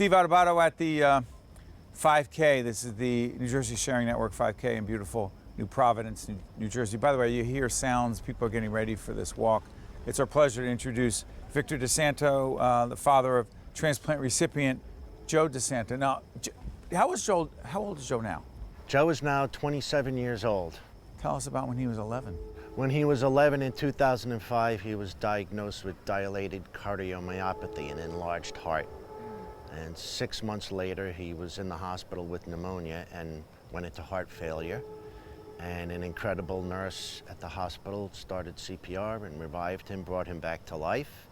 Steve Adubato at the 5K. This is the New Jersey Sharing Network 5K in beautiful New Providence, New Jersey. By the way, you hear sounds. People are getting ready for this walk. It's our pleasure to introduce Victor DeSanto, the father of transplant recipient Joe DeSanto. Now, how old is Joe now? Joe is now 27 years old. Tell us about when he was 11. When he was 11 in 2005, he was diagnosed with dilated cardiomyopathy, an enlarged heart. And 6 months later, he was in the hospital with pneumonia and went into heart failure. And an incredible nurse at the hospital started CPR and revived him, brought him back to life.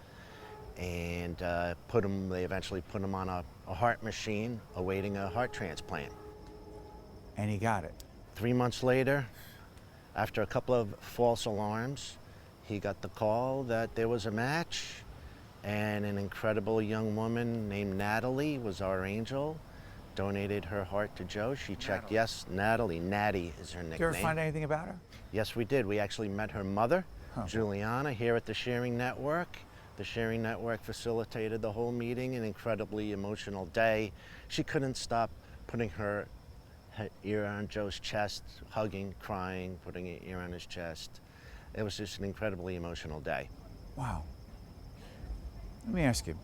And they eventually put him on a heart machine, awaiting a heart transplant. And he got it. 3 months later, after a couple of false alarms, he got the call that there was a match, and an incredible young woman named Natalie was our angel, donated her heart to Joe. She checked, yes, Natalie, Natty is her nickname. Did you ever find anything about her? Yes, we did. We actually met her mother, Juliana, here at the Sharing Network. The Sharing Network facilitated the whole meeting, an incredibly emotional day. She couldn't stop putting her ear on Joe's chest, hugging, crying, putting her ear on his chest. It was just an incredibly emotional day. Wow. Let me ask you,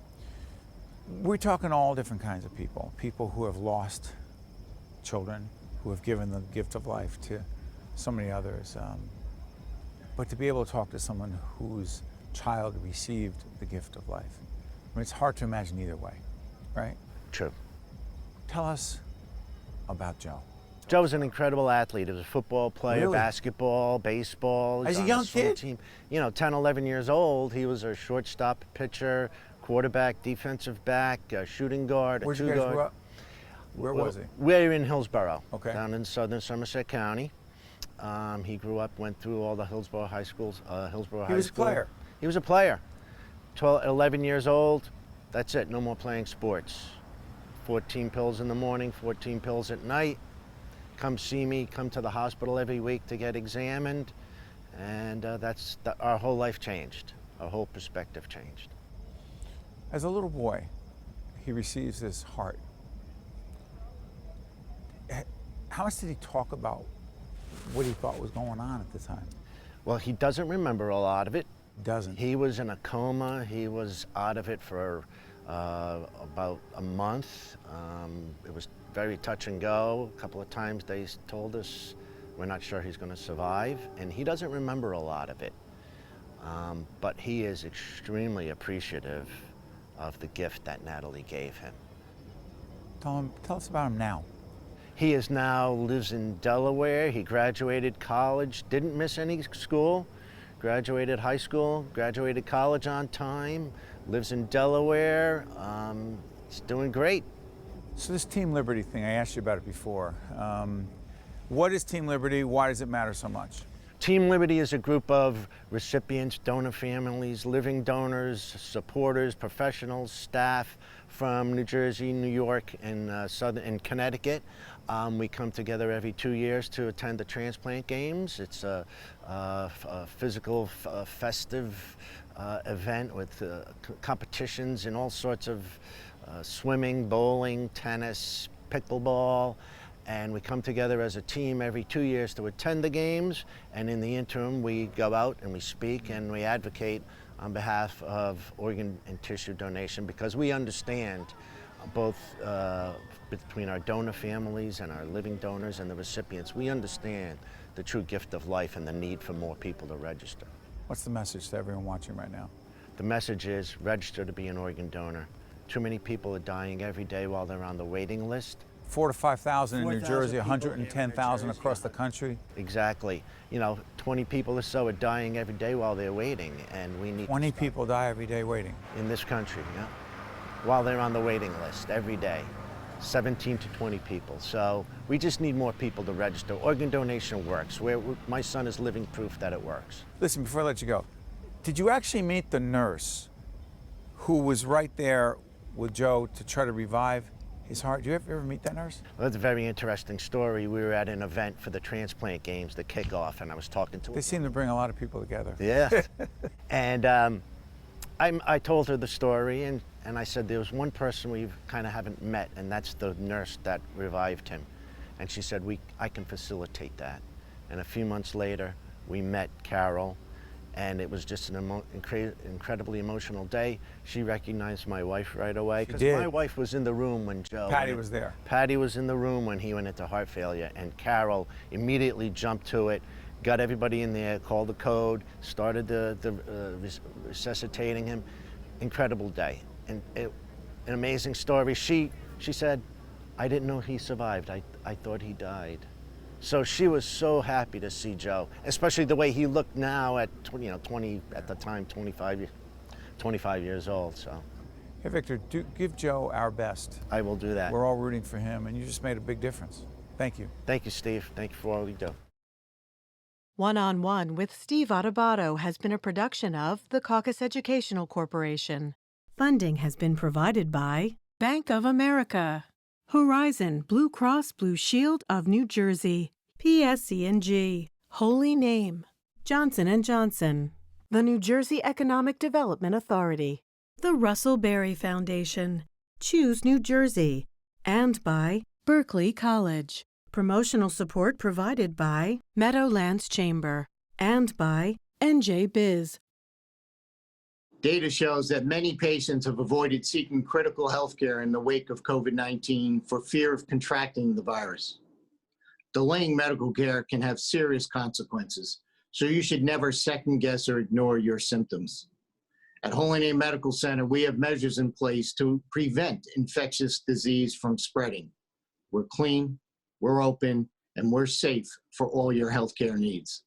we're talking all different kinds of people. People who have lost children, who have given the gift of life to so many others. But to be able to talk to someone whose child received the gift of life, I mean, it's hard to imagine either way, right? True. Tell us about Joe. Joe was an incredible athlete. He was a football player, Really? Basketball, baseball. As a on young swim kid? Team. You know, 10, 11 years old, he was a shortstop, pitcher, quarterback, defensive back, a shooting guard, Where'd a you guys two-guard. grow up? Where was he? We're in Hillsborough, Okay. down in southern Somerset County. He grew up, went through all the Hillsborough High Schools. He was a player. He was a player. 11 years old, that's it, no more playing sports. 14 pills in the morning, 14 pills at night. Come see me, come to the hospital every week to get examined. And our whole life changed. Our whole perspective changed. As a little boy, he receives this heart. How much did he talk about what he thought was going on at the time? Well, he doesn't remember a lot of it. Doesn't. He was in a coma. He was out of it for about a month. It was very touch and go. A couple of times they told us, we're not sure he's going to survive. And he doesn't remember a lot of it. But he is extremely appreciative of the gift that Natalie gave him. Tell us about him now. He lives in Delaware. He graduated college, didn't miss any school. Graduated high school, graduated college on time, lives in Delaware. He's doing great. So this Team Liberty thing, I asked you about it before. What is Team Liberty? Why does it matter so much? Team Liberty is a group of recipients, donor families, living donors, supporters, professionals, staff from New Jersey, New York, and Connecticut. We come together every 2 years to attend the transplant games. It's a physical, festive event with competitions in all sorts of swimming, bowling, tennis, pickleball. And we come together as a team every 2 years to attend the games. And in the interim, we go out and we speak and we advocate on behalf of organ and tissue donation, because we understand both between our donor families and our living donors and the recipients, we understand the true gift of life and the need for more people to register. What's the message to everyone watching right now? The message is register to be an organ donor. Too many people are dying every day while they're on the waiting list. 4,000 to 5,000 in New 4,000 Jersey, people 110,000 across the country. Exactly. You know, 20 people or so are dying every day while they're waiting, and we need 20 people die every day waiting. in this country, yeah, while they're on the waiting list every day. 17 to 20 people. So we just need more people to register. Organ donation works. My son is living proof that it works. Listen, before I let you go, did you actually meet the nurse who was right there with Joe to try to revive his heart? Did you ever meet that nurse? Well, that's a very interesting story. We were at an event for the transplant games, the kickoff, and I was talking to her. They seem to bring a lot of people together. Yeah. And I told her the story, And I said, there's one person we kind of haven't met, and that's the nurse that revived him. And she said, I can facilitate that. And a few months later, we met Carol, and it was just an incredibly emotional day. She recognized my wife right away, because my wife was in the room when Joe... Patty was there. Patty was in the room when he went into heart failure, and Carol immediately jumped to it, got everybody in there, called the code, started resuscitating him. Incredible day. And an amazing story. She said, I didn't know he survived. I thought he died. So she was so happy to see Joe, especially the way he looked now at 20 at the time, 25 years old. So. Hey, Victor, give Joe our best. I will do that. We're all rooting for him, and you just made a big difference. Thank you. Thank you, Steve. Thank you for all you do. One-on-One with Steve Adubato has been a production of the Caucus Educational Corporation. Funding has been provided by Bank of America, Horizon Blue Cross Blue Shield of New Jersey, PSC&G, Holy Name, Johnson & Johnson, the New Jersey Economic Development Authority, the Russell Berry Foundation, Choose New Jersey, and by Berkeley College. Promotional support provided by Meadowlands Chamber and by NJ Biz. Data shows that many patients have avoided seeking critical health care in the wake of COVID-19 for fear of contracting the virus. Delaying medical care can have serious consequences, so you should never second guess or ignore your symptoms. At Holy Name Medical Center, we have measures in place to prevent infectious disease from spreading. We're clean, we're open, and we're safe for all your healthcare needs.